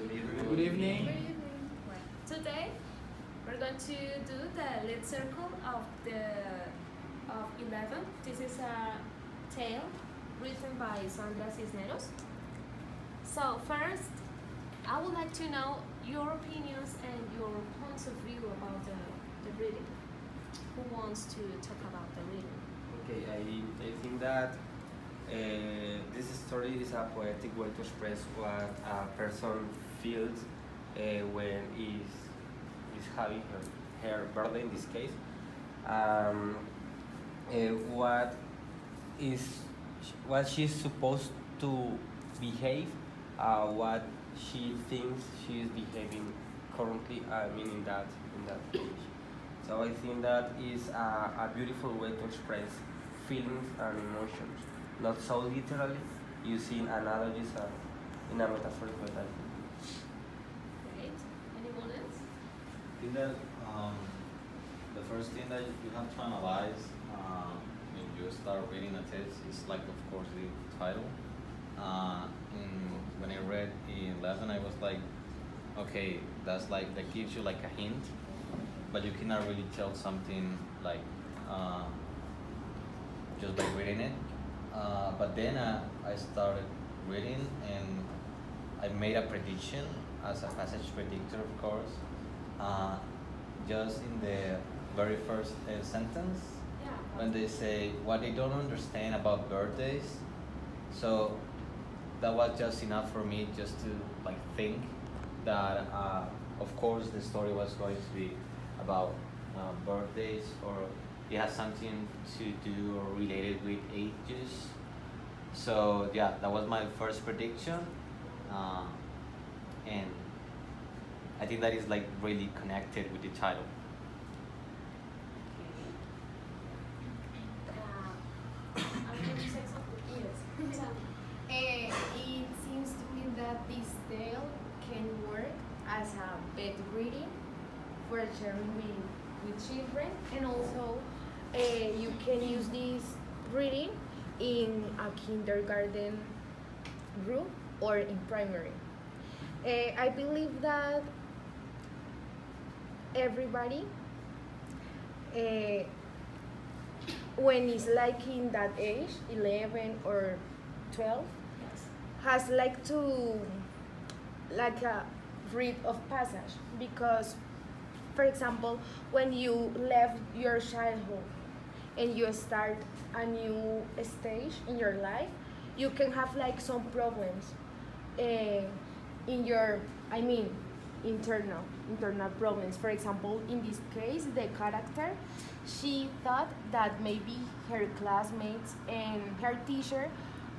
Good Good evening. evening. Good evening. Today we're going to do the lead circle of the of 11. This is a tale written by Sandra Cisneros. So first, I would like to know your opinions and your points of view about the reading. Who wants to talk about the reading? Okay, I think that this story is a poetic way to express what a person feels when is having her birthday in this case. Um, what is what she's supposed to behave, what she thinks she is behaving currently. I mean, in that age. So I think that is a beautiful way to express feelings and emotions, not so literally, using analogies in a metaphorical type. Great. Anyone else? I think that the first thing that you have to analyze when you start reading a text is like, of course, the title. When I read in 11, I was like, okay, that gives you like a hint, but you cannot really tell something like just by reading it. But then I started reading and I made a prediction as a passage predictor, of course. Just in the very first sentence, Yeah. when they say what they don't understand about birthdays, so that was just enough for me just to like think that of course the story was going to be about birthdays, or it has something to do or related with ages. So yeah, that was my first prediction, and I think that is like really connected with the title. I'm going to say something. Yes. So, It seems to me that this tale can work as a bed reading for sharing with children, and also you can use this reading in a kindergarten group or in primary. I believe that everybody, uh, when it's like in that age, 11 or 12, yes. has like to like a read of passage, because for example when you left your childhood and you start a new stage in your life, you can have like some problems uh, in your, I mean, internal problems. For example, in this case, the character, she thought that maybe her classmates and her teacher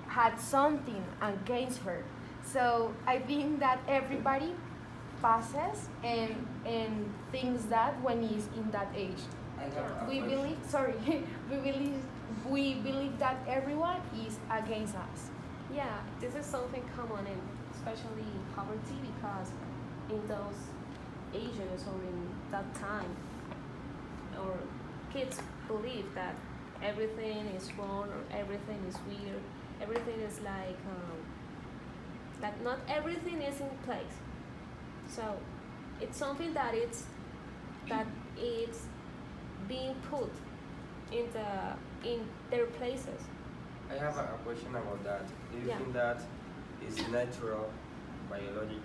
had something against her. So I think that everybody passes and thinks that when he's in that age. I have a We question. believe, sorry, we believe that everyone is against us. Yeah, this is something common, in, especially in poverty, because in those ages or in that time, or kids believe that everything is wrong or everything is weird, everything is like not everything is in place. So it's something that it's being put in their places. I have a question about that. Do you Yeah. think that is natural, biologic,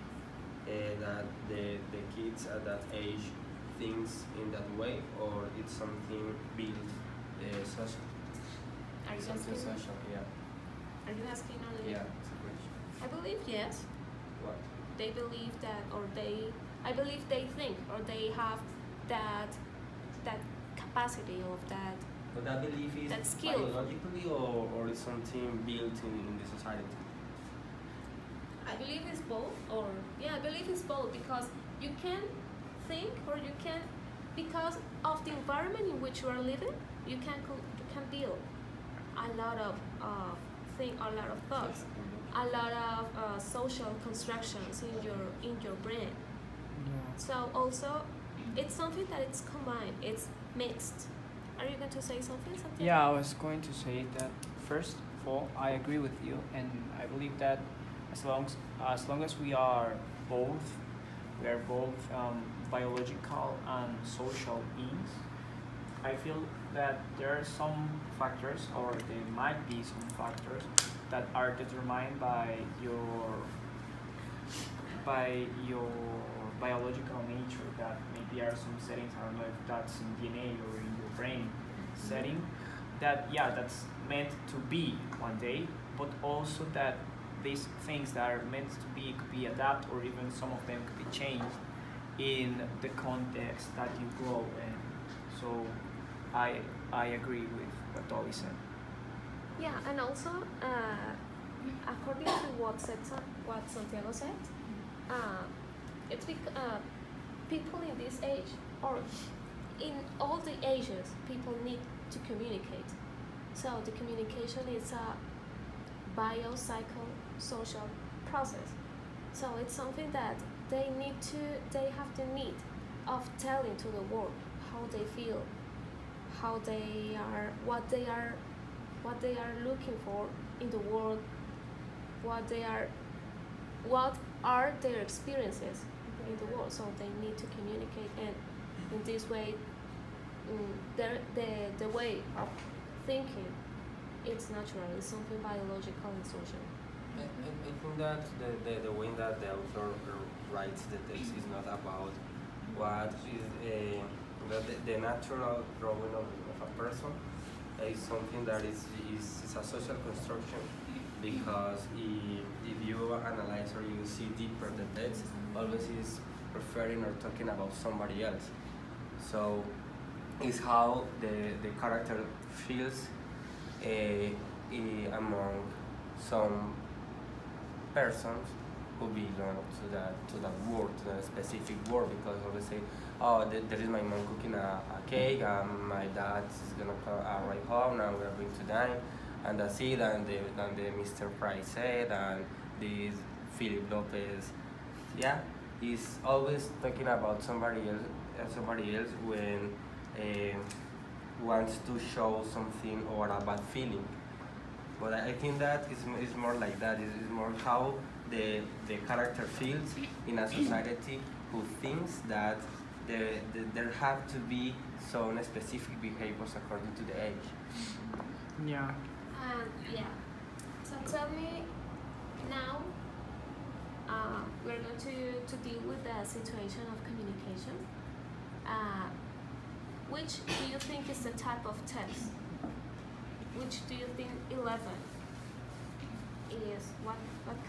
that the kids at that age thinks in that way, or it's something built social? Are you Something asking? social, yeah. Are you asking on the? Yeah, it's a question. I believe yes. What? They believe that, or they. I believe they think, or they have that capacity of that. But that belief is That skill. biologically, or is something built in the society? I believe it's both, or yeah, I believe it's both, because you can think, or you can, because of the environment in which you are living, you can build a lot of a lot of thoughts, a lot of social constructions in your brain. So also, it's something that it's combined, it's mixed. Are you going to say something? Something? Yeah, I was going to say that first of all, I agree with you, and I believe that a as long as we are both biological and social beings. I feel that there are some factors, or there might be some factors, that are determined by your biological nature. That maybe are some settings. I don't know if that's in DNA or in your brain setting. That, yeah, that's meant to be one day, but also that these things that are meant to be could be adapted, or even some of them could be changed in the context that you grow in. So I agree with what Dolly said. Yeah, and also, according to what Santiago said, it's people in this age, or in all the ages, people need to communicate. So the communication is a biopsychosocial process. So it's something that they have the need of telling to the world how they feel, how they are, what they are looking for in the world, what are their experiences in the world. So they need to communicate, and in this way, the way of thinking, it's natural. It's something biological and social. I think that the way that the author writes the text is not about what is the natural growing of a person. It's something that is a social construction, because if you analyze or you see deeper the text, always is referring or talking about somebody else. So it's how the character feels among some persons who belong to that world, to that specific world, because always say, oh, there is my mom cooking a cake, and my dad is gonna arrive home, and we're going to dine, and that's it, and the Mr. Price said, and this Philip Lopez, yeah, he's always talking about somebody else when wants to show something or a bad feeling. But I think that is more like that. It's more how the character feels in a society who thinks that there have to be some specific behaviors according to the age. Yeah. Yeah. So tell me now, we're going to deal with the situation of communication. Which do you think is the type of text? Which do you think 11 is? What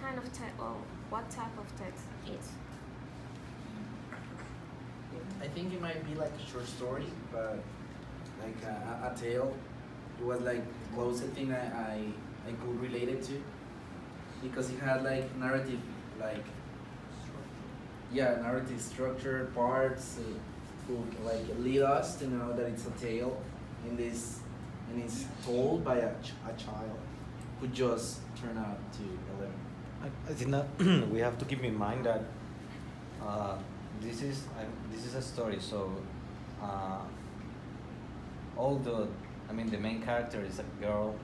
kind of text, or what type of text is? I think it might be like a short story, but like a tale. It was like the closest thing I could relate it to, because it had like narrative, like narrative structure parts who like lead us to know that it's a tale, and it's told by a child who just turned out to 11. I think that we have to keep in mind that this is a story. So the main character is a girl.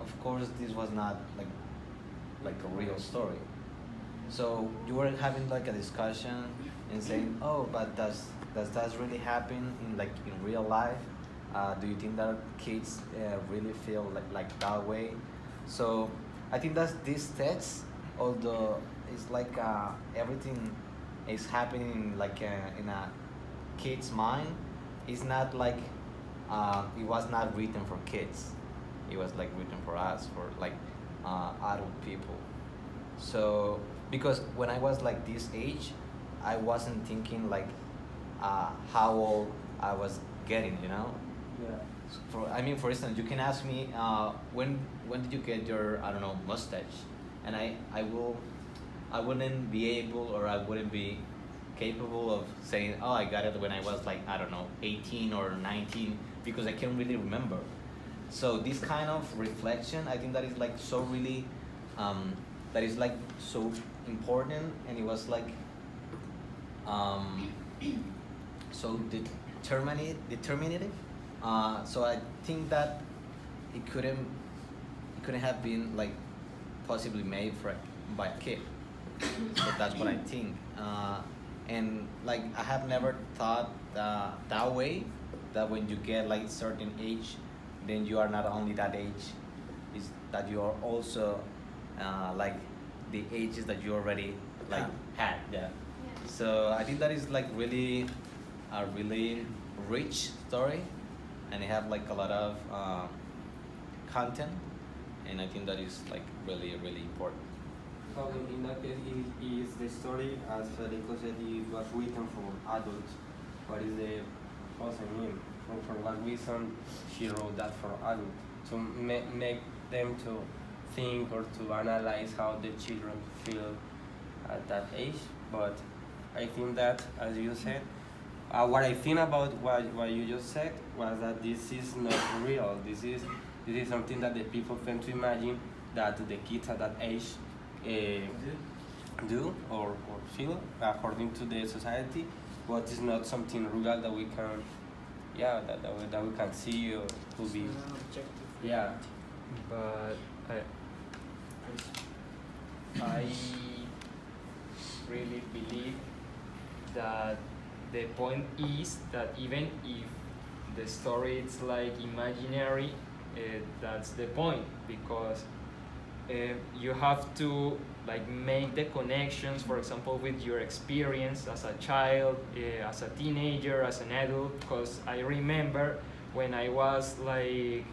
Of course, this was not like a real story. So you were having like a discussion and saying, oh, but does that really happen in real life? Do you think that kids really feel like that way? So I think that this text, although it's like everything is happening in a kid's mind, it's not like it was not written for kids. It was like written for us, for adult people. So because when I was like this age, I wasn't thinking how old I was getting, Yeah. For instance, you can ask me when did you get your mustache, and I wouldn't be able, or I wouldn't be capable of saying, oh, I got it when I was 18 or 19, because I can't really remember. So this kind of reflection, I think that is so really that is so important, and it was so determinative. So I think that it couldn't couldn't have been like possibly made for by a kid. So that's what I think. And like I have never thought that way, that when you get like certain age, then you are not only that age, is that you are also like the ages that you already like had. Yeah. So I think that is like really a really rich story, and it have like a lot of content, and I think that is like really really important. So in that case, is the story, as Federico said, it was written for adults. What is the also mean? For what reason she wrote that for adults? To make them to think or to analyze how the children feel at that age. But I think that, as you said, what I think about what you just said was that this is not real. This is something that the people tend to imagine that the kids at that age do or feel according to the society, but it's not something real that we can, that we can see or could be. Yeah. But I really believe that the point is that even if the story is like imaginary, that's the point, because you have to like make the connections, for example, with your experience as a child, as a teenager, as an adult. Because I remember when I was like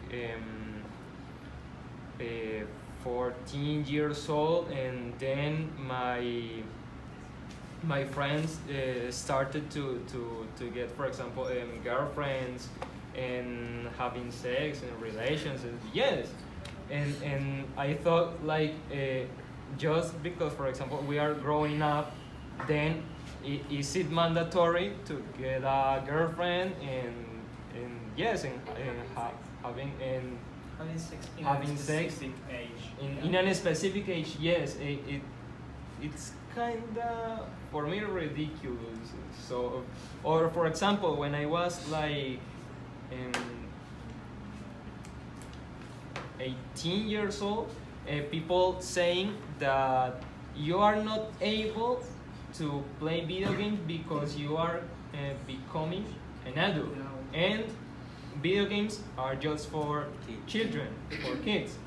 14 years old, and then my friends started to get, for example, girlfriends and having sex and relations, and yes, and I thought like just because, for example, we are growing up, then is it mandatory to get a girlfriend and yes, and having sex in a specific age? Yes, it's kinda for me ridiculous. So, or for example, when I was like 18 years old, people saying that you are not able to play video games because you are becoming an adult, and video games are just for children, for kids.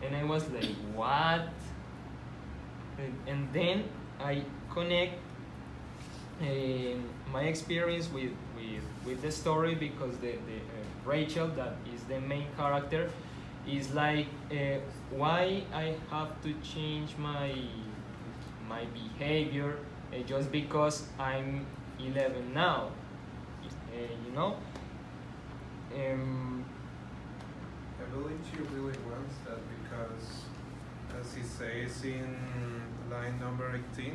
And I was like, what? And then I connect my experience with the story, because the Rachel, that is the main character, is like why I have to change my behavior just because I'm 11 now, you know. I believe she really wants that because, as he says in line number 18,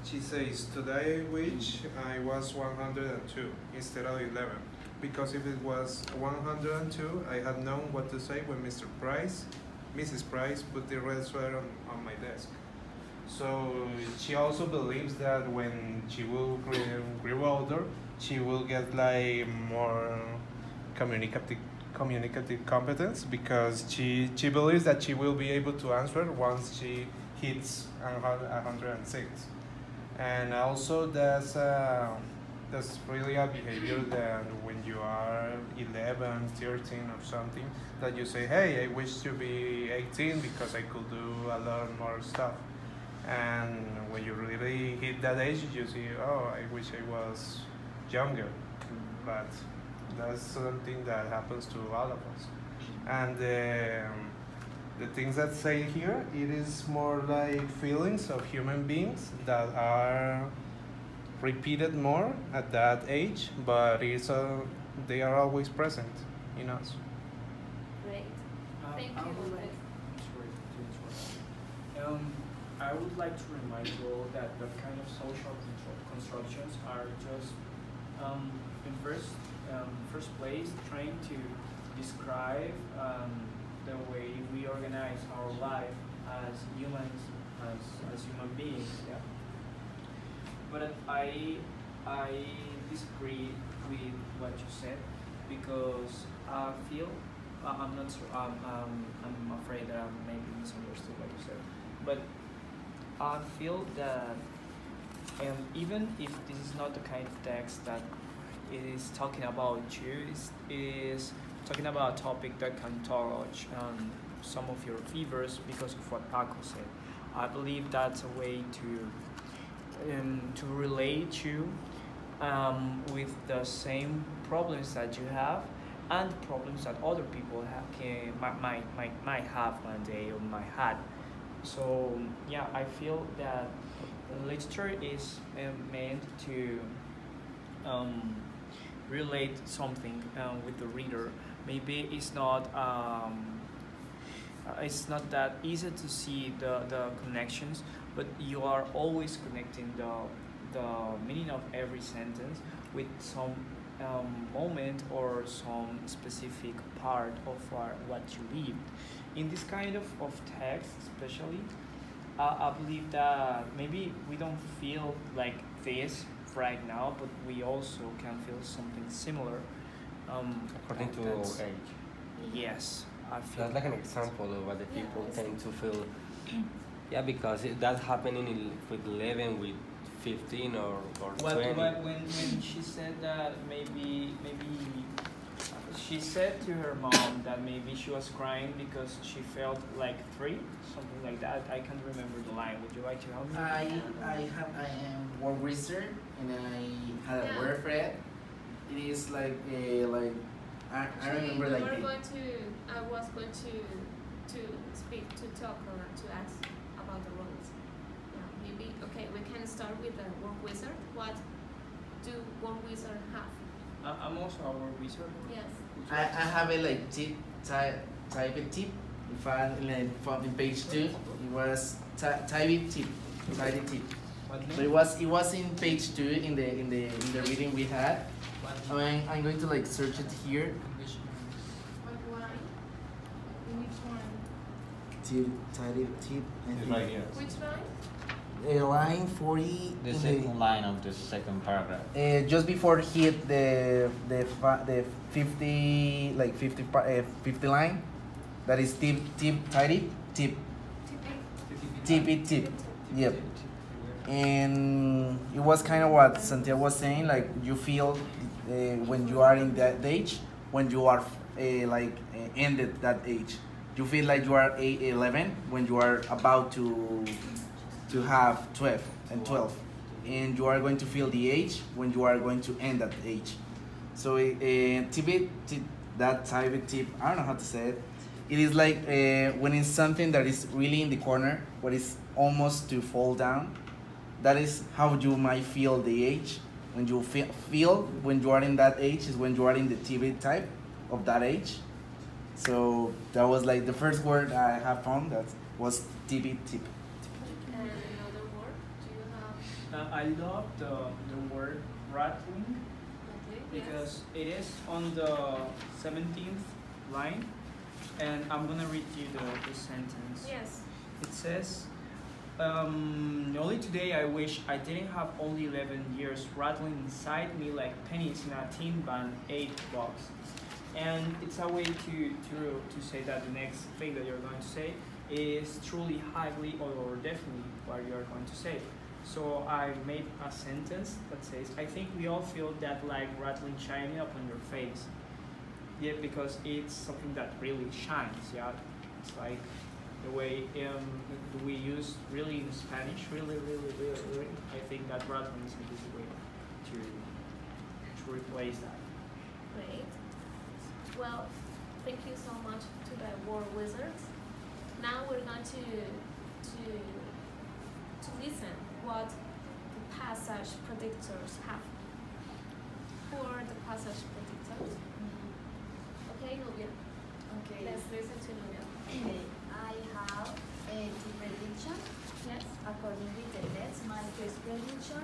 she says, today I wish I was 102 instead of 11. Because if it was 102, I had known what to say when Mrs. Price put the red sweater on my desk. So she also believes that when she will grow older, she will get like more communicative competence, because she believes that she will be able to answer once she hits 106. And also that's really a behavior that when you are 11, 13 or something, that you say, hey, I wish to be 18 because I could do a lot more stuff. And when you really hit that age, you see, oh, I wish I was younger. But that's something that happens to all of us. And the things that say here, it is more like feelings of human beings that are repeated more at that age, but they are always present in us. Great. Thank I you. would like, I would like to remind you all that kind of social constructions are just, in first place, trying to describe the way we organize our life as humans, as human beings. Yeah. But I disagree with what you said, because I feel I'm not sure. I'm afraid that I maybe misunderstood what you said, but I feel that even if this is not the kind of text that it is talking about you, is talking about a topic that can touch some of your fevers because of what Paco said. I believe that's a way to relate you with the same problems that you have and problems that other people might have one day or might had. So yeah, I feel that literature is meant to relate something with the reader. Maybe it's not that easy to see the connections, but you are always connecting the meaning of every sentence with some moment or some specific part of what you lived. In this kind of text, especially, I believe that maybe we don't feel like this right now, but we also can feel something similar. According to that's- age. Yes, I feel That's like an example of what the Yeah, people it's- tend to feel. Yeah, because that's happening with 11, with 15 or 20. When she said that maybe she said to her mom that maybe she was crying because she felt like 3, something like that. I can't remember the line. Would you like to help me? I am one wizard and I had a Yeah. word for it. It is like I Actually, remember we like were the, going to. I was going to speak to talk or to ask about the roles. Yeah, maybe okay. We can start with the work wizard. What do work wizard have? I'm also a word wizard. Yes. I have a like type a tip. If I like from in page 2, it was type it tip, type it tip. What But name? it was in page 2 in the reading we had. I'm going to like search it here. What line? Which one? Tip, type it tip. I It's think. right here. Which line? Line 40 The in second line of the second paragraph. just before hit the 50 like 50 line, that is tip tidy tip tip. Yep. And it was kind of what Santiago was saying, like you feel when you are in that age, when you are ended that age, you feel like you are 11 when you are about to have 12 and 12, and you are going to feel the age when you are going to end that age. So that type of tip, I don't know how to say it. It is like when it's something that is really in the corner, what is almost to fall down. That is how you might feel the age. When you feel when you are in that age is when you are in the TV type of that age. So that was like the first word I have found that was TV tip. And another word? Do you have? I love the word rattling because it is on the 17th line, and I'm gonna read you the sentence. Yes. It says, only today I wish I didn't have only 11 years rattling inside me like pennies in a tin band 8 box. And it's a way to say that the next thing that you're going to say is truly, highly, or definitely what you're going to say. So I made a sentence that says, I think we all feel that like rattling shining upon your face. Yeah, because it's something that really shines, yeah. It's like the way we use really in Spanish, really. I think that rattling is a good way to replace that. Great. Well, thank you so much to the word wizards. Now we're going to listen what the passage predictors have. Who are the passage predictors? Okay, Nubia. Okay. Let's listen to Nubia. Okay, I have two predictions. Yes. According with the text, my first prediction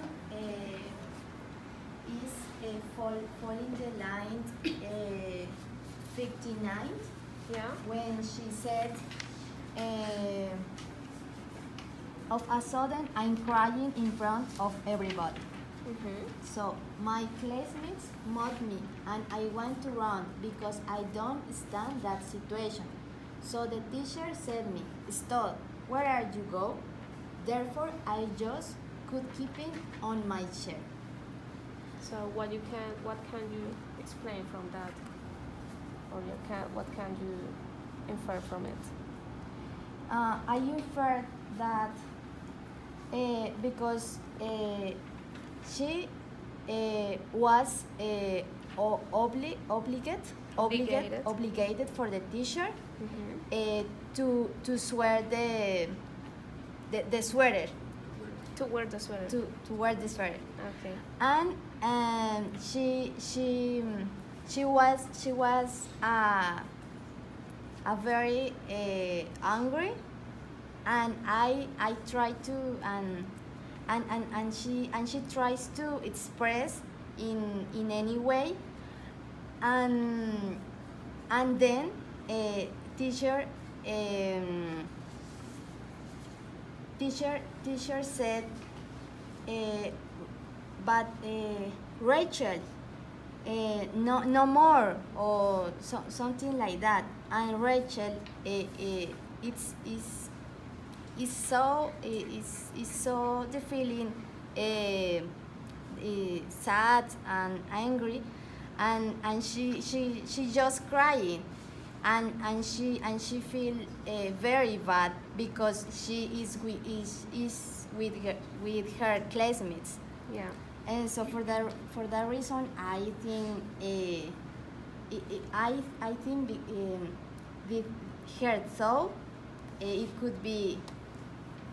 is following the line 59 Yeah. when she said, of a sudden I'm crying in front of everybody. So my classmates mock me and I want to run because I don't stand that situation. So the teacher said me, stop, where are you go? Therefore I just could keep it on my chair. So what can you explain from that, or what can you infer from it? I infer that because she was obligated for the teacher to swear the sweater. To wear the sweater. To wear the sweater. Okay. And she was a very angry, and I try to and she tries to express in any way, and then teacher said, but Rachel, no more, or something like that. And Rachel it's so the feeling sad and angry, and she just crying, and she feel very bad because she is with her classmates. Yeah. And so for that reason, I think I think with her thought, it could be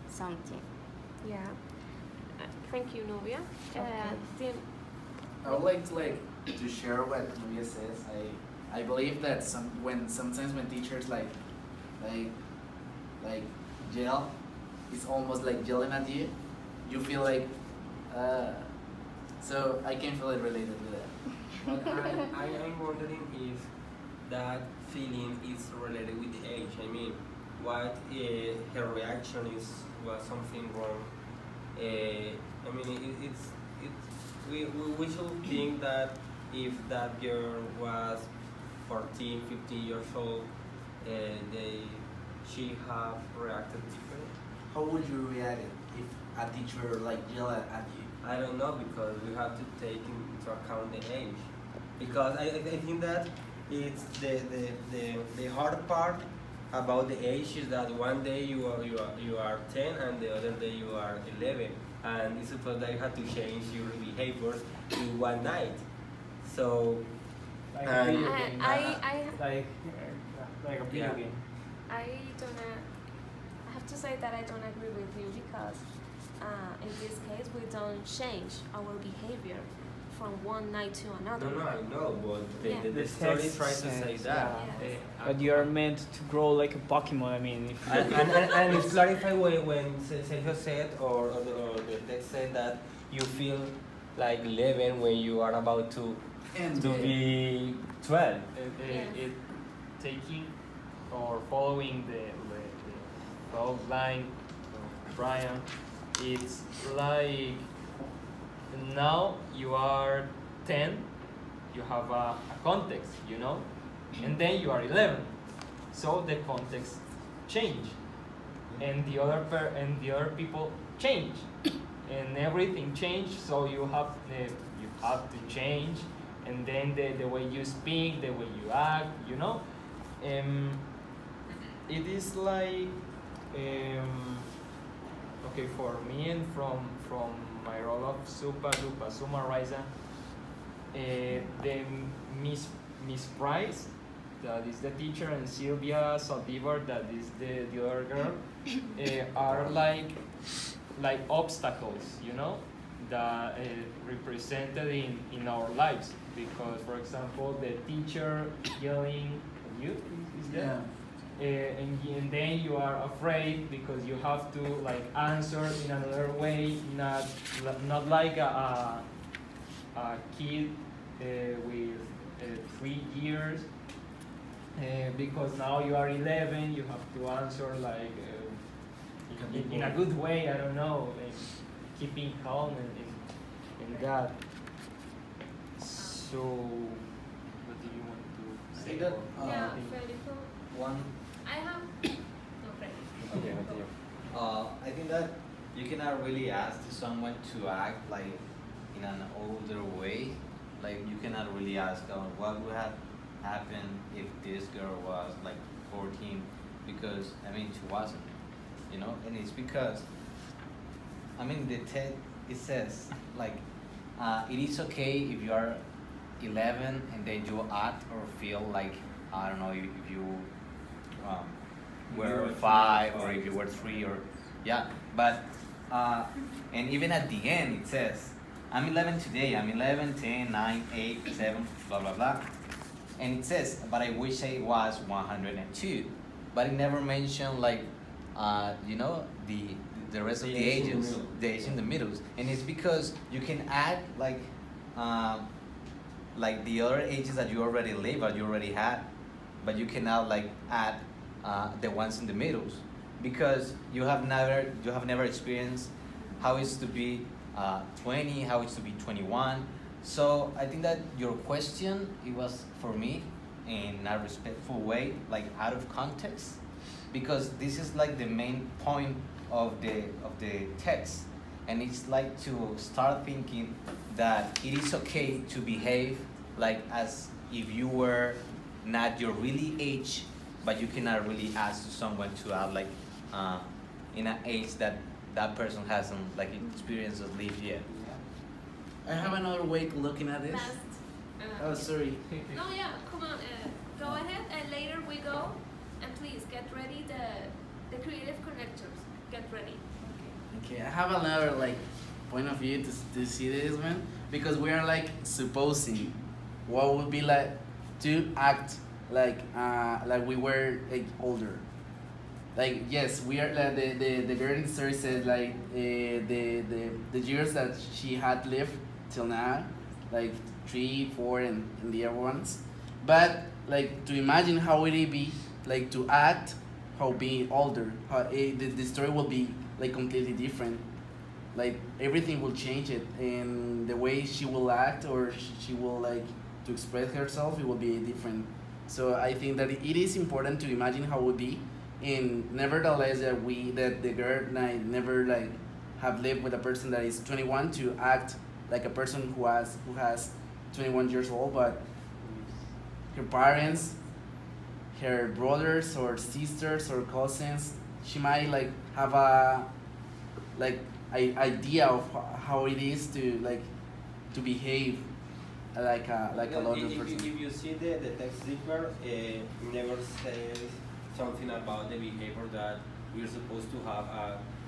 something. Yeah. Thank you, Novia. Tim. I would like to share what Nubia says. I believe that sometimes when teachers like yell, it's almost like yelling at you. You feel like so I can feel it related with that. But I am wondering if that feeling is related with the age. I mean, what her reaction was something wrong. I mean, we should think that if that girl was 14, 15 years old, she have reacted different. How would you react if a teacher like yelled at you? I don't know, because we have to take into account the age. Because I think that it's the hard part about the age is that one day you are 10 and the other day you are 11, and it's supposed that you have to change your behavior in one night. So Like And- a video game. Like a video Yeah. game. I have to say that I don't agree with you, because in this case we don't change our behavior from one night to another. no, I know, but Yeah. the story tries to say that. Yeah. But you are meant to grow like a Pokemon. I mean, if And it's clarified when Sergio said, or the text said that you feel like 11 when you are about to be 12. it taking or following the thought line of Brian, it's like now you are 10, you have a context, you know, and then you are 11, so the context change, and the other people change, and everything change, so you have to change, and then the way you speak, the way you act, you know. It is like okay, for me, and from my role of Supa Dupa Summarizer, the Miss Price, that is the teacher, and Sylvia Saldivar, that is the other girl, are like obstacles, you know, that represented in our lives. Because, for example, the teacher yelling at you is there. And then you are afraid because you have to like answer in another way, not like a kid with 3 years, because now you are 11, you have to answer like in a good way, I don't know, keeping calm And that. So, what do you want to say? think that, or- Yeah, think Federico. one I have. No, Freddy. Okay, continue. I think that you cannot really ask someone to act like in an older way. Like you cannot really ask what would have happened if this girl was like 14, because I mean she wasn't, you know, and it's because I mean the TED it says like it is okay if you are 11 and then you act or feel like I don't know if you um, were 5 or if you were 3 or yeah, but and even at the end it says I'm 11 today, I'm 11, 10, 9, 8, 7, blah blah blah, and it says but I wish I was 102, but it never mentioned like you know the rest of the ages, the age in the middles, and it's because you can add like the other ages that you already live or you already had, but you cannot like add the ones in the middles because you have never experienced how it's to be 20, how it's to be 21. So I think that your question it was for me in a respectful way, like out of context, because this is like the main point of the text, and it's like to start thinking that it is okay to behave like as if you were not your really age, but you cannot really ask someone to act like in an age that that person hasn't like experienced or lived yet. I have another way of looking at this. Last. Oh, sorry. No, yeah, come on. Go ahead, and later we go. And please get ready the creative connectors. Get ready. Okay, I have another like point of view to see this one, because we are like supposing what would be like to act like we were like older. Like yes, we are like the girl in the story says like the years that she had lived till now, like 3, 4, and the other ones, but like to imagine how would it be like to act how being older, how the story will be like completely different, like everything will change it, and the way she will act or she will like to express herself, it will be different. So I think that it is important to imagine how it would be, and nevertheless that the girl like never like have lived with a person that is 21 to act like a person who has 21 years old, but her parents, her brothers or sisters or cousins, she might like have a like idea of how it is to like to behave like a older person. If you see the text deeper, it never says something about the behavior that we're supposed to have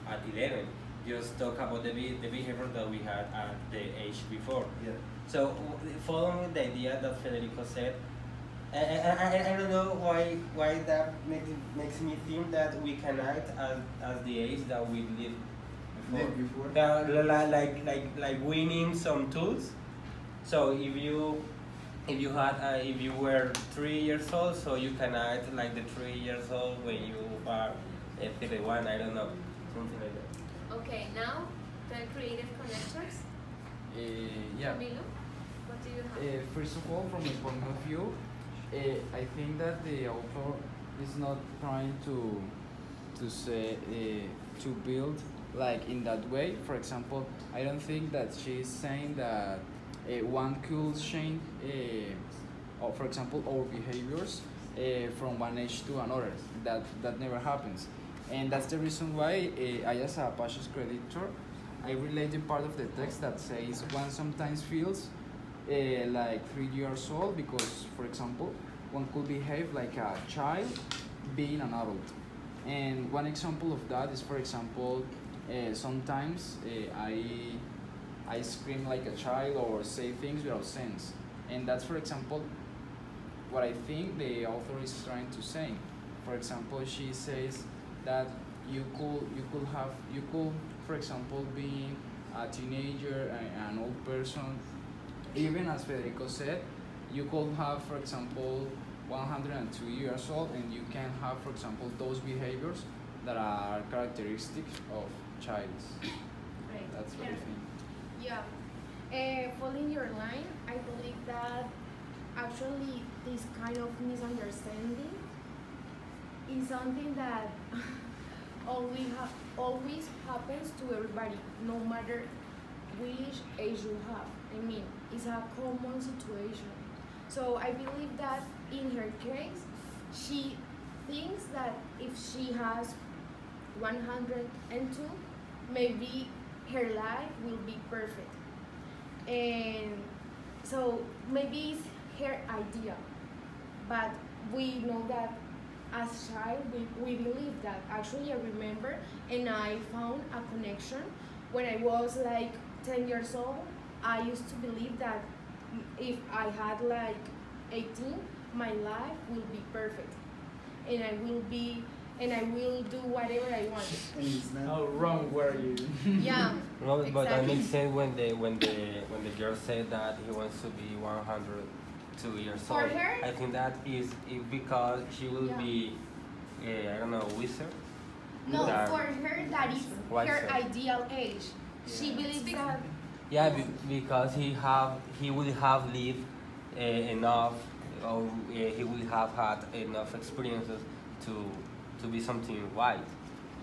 at 11. Just talk about the behavior that we had at the age before. Yeah. So following the idea that Federico said, I don't know why that makes me think that we can act as the age that we lived before. Like winning some tools. So if you were 3 years old, so you can act like the 3 years old when you are 31. I don't know, something like that. Okay, now the creative connectors. Yeah. Camilo, what do you have? First of all, from my point of view, I think that the author is not trying to say to build like in that way. For example, I don't think that she's saying that one could change, or for example, our behaviors from one age to another. That never happens, and that's the reason why I, as a Apache's creditor, I relate the part of the text that says one sometimes feels like 3 years old because, for example, one could behave like a child being an adult. And one example of that is, for example, sometimes I scream like a child or say things without sense. And that's, for example, what I think the author is trying to say. For example, she says that you could, for example, being a teenager, an old person, even as Federico said, you could have, for example, 102 years old, and you can have, for example, those behaviors that are characteristics of childs. Great. That's what I think. Yeah, Following your line, I believe that actually this kind of misunderstanding is something that always happens to everybody, no matter which age you have. I mean, it's a common situation. So I believe that in her case, she thinks that if she has 102, maybe her life will be perfect. And so maybe it's her idea, but we know that as child we believe that. Actually, I remember, and I found a connection when I was like 10 years old. I used to believe that if I had like 18, my life will be perfect, and I will do whatever I want. And it's not. How wrong were you? Yeah. No, but that Exactly. makes sense when the girl said that he wants to be 102 years For old. her? I think that is because she will Yeah. be, I don't know, wizard. No, That- for her that is Why her so? ideal age. She Yeah. believes that. Yeah, because he will have lived enough, or he will have had enough experiences to be something white.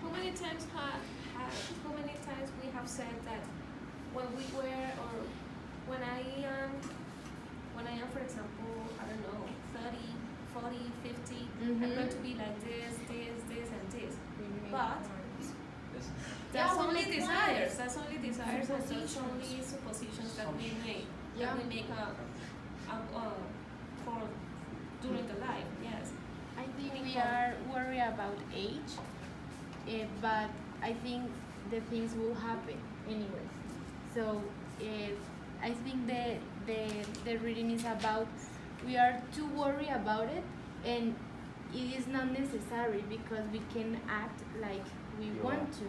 How many times how many times we have said that when we were or when I am, for example, I don't know, 30, 40, 50, I'm Mhm. going to be like this, and this. But Yeah, that's we only make desires. plans. That's only desires, and that's Suppositions. only suppositions that we make. Yeah. That we make for during the life. Yes. I think we are worried about age, but I think the things will happen anyways. So I think the reading is about we are too worried about it, and it is not necessary because we can act like we You want are. to.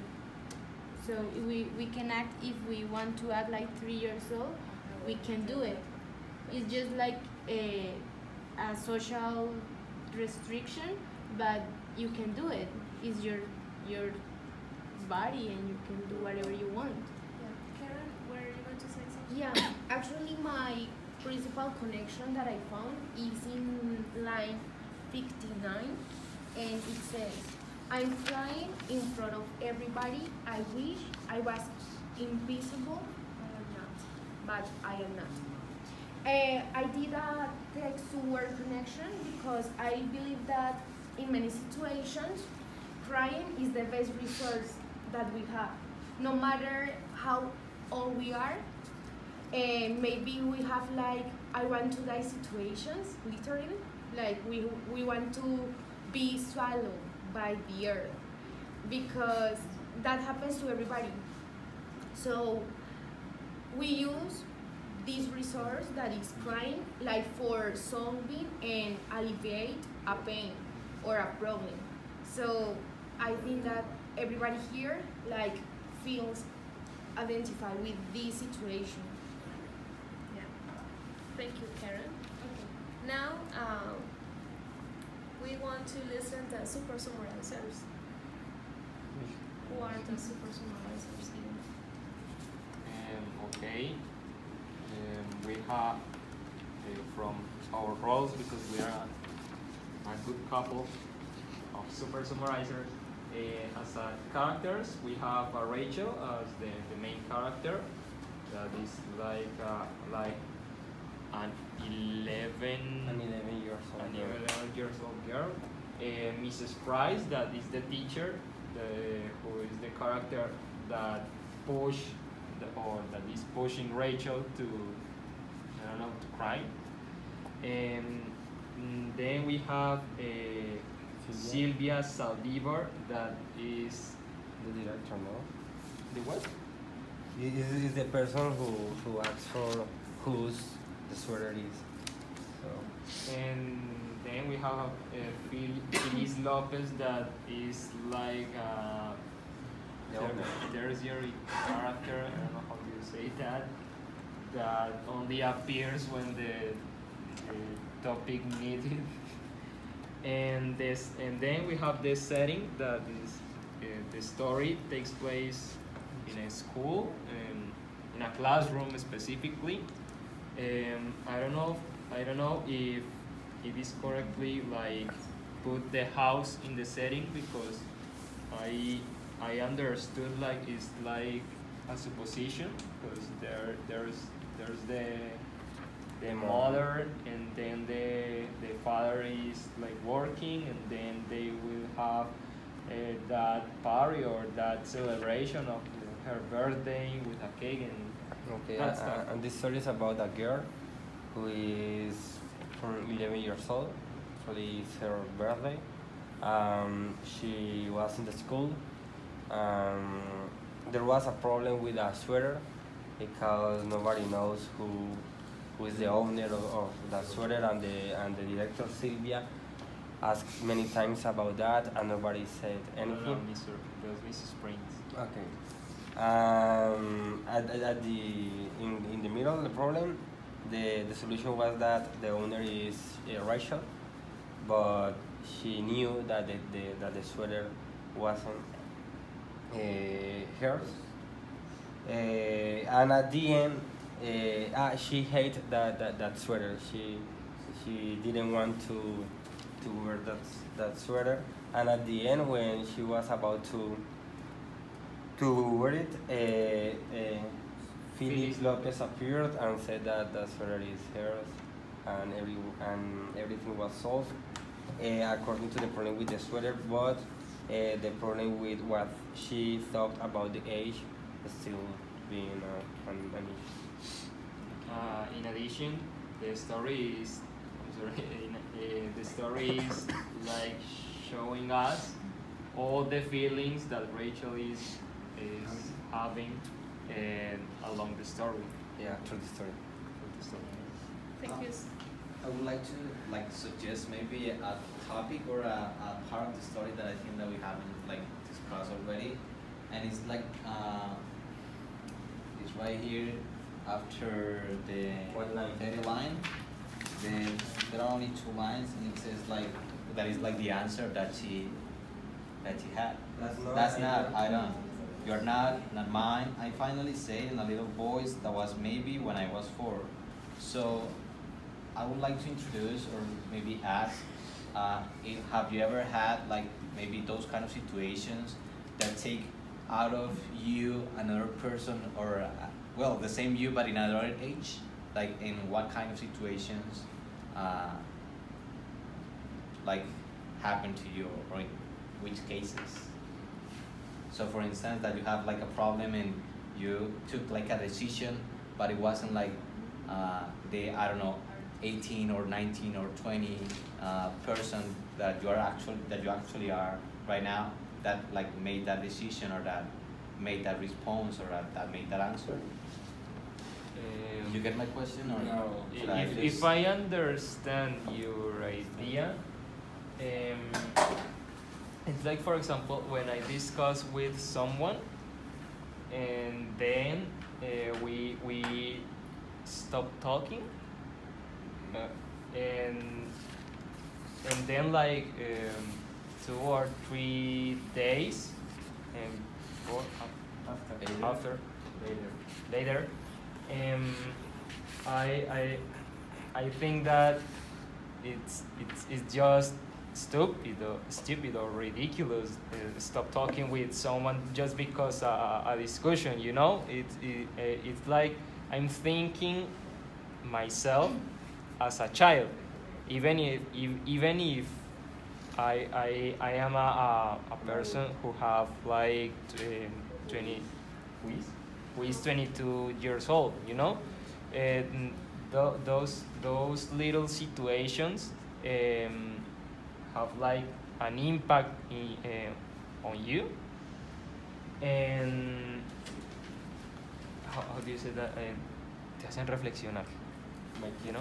So we can act if we want to act like 3 years old, we can do it. It's just like a social restriction, but you can do it. It's your body, and you can do whatever you want. Karen, were you going to say something? Yeah, actually, my principal connection that I found is in line 59, and it says, "I'm flying in front of everybody. I wish I was invisible. I am not, but I am not." I did a text to word connection because I believe that in many situations, crying is the best resource that we have. No matter how old we are, maybe we have like I want to die situations, literally. Like we want to be swallowed by the earth because that happens to everybody. So we use this resource that is crying like for solving and alleviate a pain or a problem. So I think that everybody here like feels identified with this situation. Yeah. Thank you, Karen. Now, we want to listen to super summarizers. Who are the super summarizers here? Okay. We have from our roles, because we are a good couple of super summarizers. As characters, we have Rachel as the main character. That is like an 11 An 11 years old. an girl. 11 years old girl. Mrs. Price, that is the teacher, who is the character that that is pushing Rachel to, I don't know, to cry. And then we have Sylvia Saldivar, that is The director, no? the what? Is the person who acts for whose the sweater is. So And then we have Feliz Lopez, that is like the owner. tertiary character. I don't know how you say that. That only appears when the topic needed. And then we have this setting that is the story takes place in a school, in a classroom specifically. I don't know if it is correctly like put the house in the setting, because I understood like it's like a supposition, because there's the mother, and then the father is like working, and then they will have that party or that celebration of her birthday with a cake and Okay, that stuff. and this story is about a girl who is from 11 years old. Actually, it's her birthday. She was in the school. There was a problem with a sweater because nobody knows who is the owner of that sweater, and the director Sylvia asked many times about that, and nobody said anything. Mrs. Springs. Okay. At the in the middle of the problem, the solution was that the owner is Rachel, but she knew that the sweater wasn't hers. And at the end, she hated that sweater. She didn't want to wear that sweater. And at the end, when she was about to wear it, Felix Lopez appeared and said that the sweater is hers, and everything was solved according to the problem with the sweater. But the problem with what she thought about the age is still being an issue. In addition, the story is the story is like showing us all the feelings that Rachel is having along the story. Yeah, through the story. Thank you. I would like to suggest maybe a topic or a part of the story that I think that we haven't discussed already, and it's it's right here after the third line. There are only 2 lines, and it says that is the answer that she had. That's not. I don't. You're not mine. I finally said in a little voice that was maybe when I was 4. So I would like to introduce or maybe ask, have you ever had maybe those kind of situations that take out of you another person, or well, the same you but in another age? Like in what kind of situations happened to you, or in which cases? So for instance, that you have a problem and you took a decision, but it wasn't the, I don't know, 18 or 19 or 20 person that you actually are right now, that made that decision, or that made that response, or that made that answer. You get my question, or no? Should I If I understand your idea, it's like, for example, when I discuss with someone, and then we stop talking, and then 2 or 3 days, or after later, I think that it's just stupid or ridiculous. Stop talking with someone just because a discussion. It's like I'm thinking myself as a child, even if I am a person who have 20, who is 22 years old, and those little situations have an impact on you, and how do you say that? Te hacen reflexionar, Make you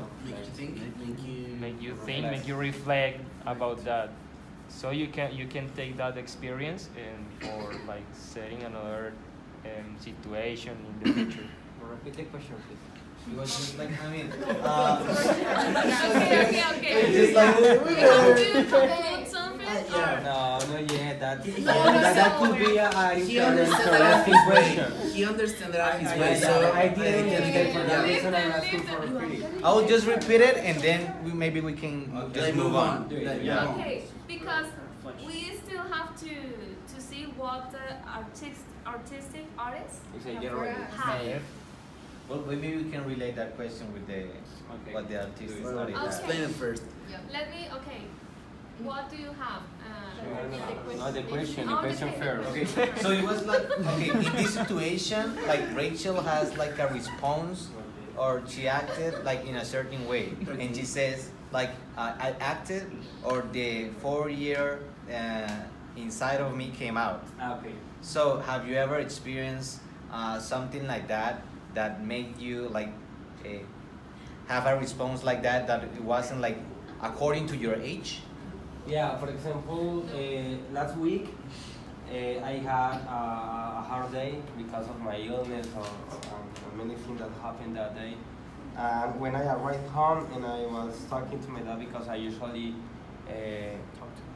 think, make you think, make you reflect about that, so you can take that experience for setting another situation in the future. Repeat the question, please. It was just Okay. It's just We have to conclude something it? yeah. No, not yet. That He that could be a He understands that interesting his way. question. He understands that his I- way. I- So I didn't think get for that yeah. reason. I'm asking for a critic. I'll just repeat it and then maybe we can Okay. just Like, move on. Like, Yeah. Okay, because we still have to see what the artistic artist You say get ready. have. Well, maybe we can relate that question with the what the artistic Well, study Okay. has. explain it first. Let me, okay. What do you have? No, the question Oh, first. Okay, so it was like, okay, in this situation, like Rachel has like a response or she acted like in a certain way. And she says, like, I acted or the 4-year inside of me came out. Okay. So have you ever experienced something like that that made you like have a response like that it wasn't like according to your age? Yeah, for example, last week I had a hard day because of my illness or many things that happened that day. And when I arrived home and I was talking to my dad because I usually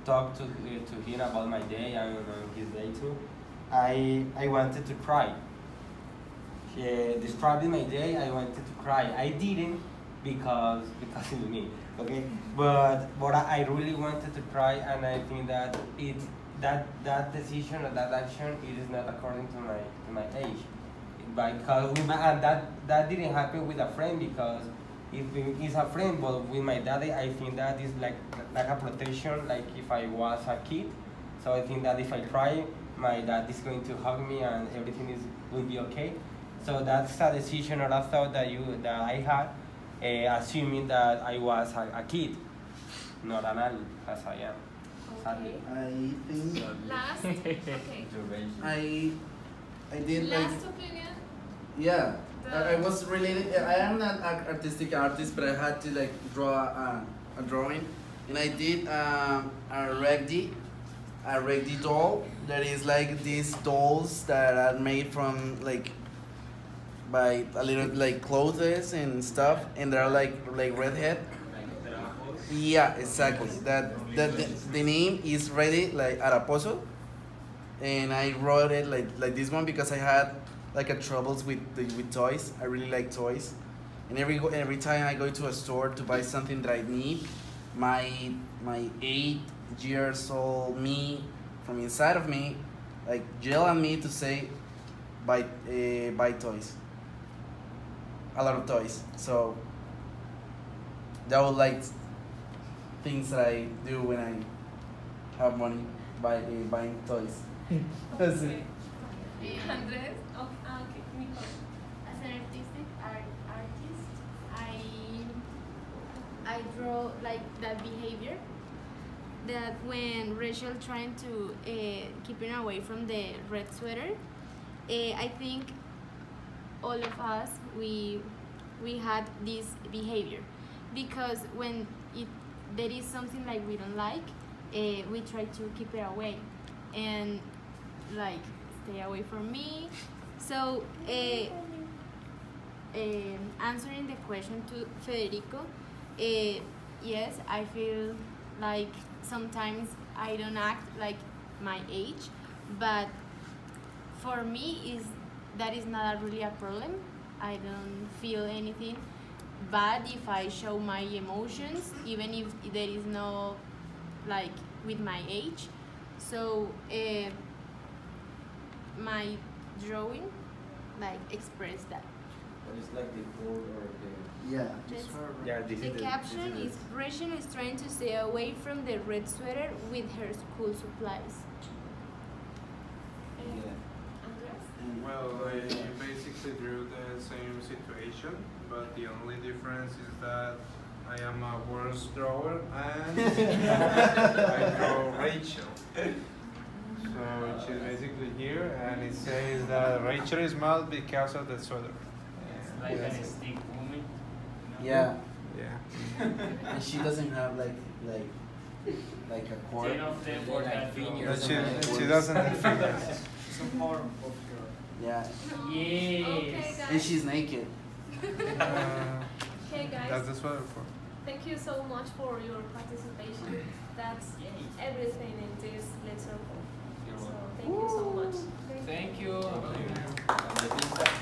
talk to him about my day and his day too, I wanted to cry. Describing my day, I wanted to cry. I didn't because it's me, okay? But I really wanted to cry, and I think that that decision or that action it is not according to my age. Because and that didn't happen with a friend because if it's a friend, but with my daddy, I think that is like a protection, like if I was a kid. So I think that if I cry, my dad is going to hug me and everything will be okay. So that's a decision or a thought that I had, assuming that I was a kid, not an adult as I am. Sadly. I think Last, okay. I did like Last opinion. yeah. I was related. I am not an artistic artist, but I had to like draw a drawing, and I did a ragdi doll. That is like these dolls that are made from like by a little like clothes and stuff, and they're like redhead. Yeah, exactly. The name is Ready like Araposo, and I wrote it like this one because I had like a troubles with toys. I really like toys, and every time I go to a store to buy something that I need, my 8 years old me from inside of me like yell at me to say buy toys, a lot of toys. So that was like things that I do when I have money buying toys. That's it. Andres, okay, Nicole. As an artistic artist, I draw like that behavior that when Rachel trying to keep it away from the red sweater, I think all of us we had this behavior because when there is something like we don't like, we try to keep it away and like stay away from me. So answering the question to Federico, yes, I feel like sometimes I don't act like my age, but for me that is not really a problem. I don't feel anything bad if I show my emotions, even if there is no like with my age. So my drawing like express that. What is like the code or the Yeah. Just- yeah? This The is caption this is Rachel is trying to stay away from the red sweater with her school supplies. Andres? Well, I basically drew the same situation, but the only difference is that I am a worse drawer and I draw Rachel. So she's basically here, and it says that Rachel is mad because of the sweater. It's like an stick woman. Yeah. Yeah. And she doesn't have like a cord. 10 of them for that finger. But she doesn't have fingers. Some part of your. Yeah. Okay, Yes. And guys. she's naked. Uh, Okay, guys. that's the sweater for. Thank you so much for your participation. That's everything in this lecture. You're So welcome. thank you so much. Thank you. Thank you.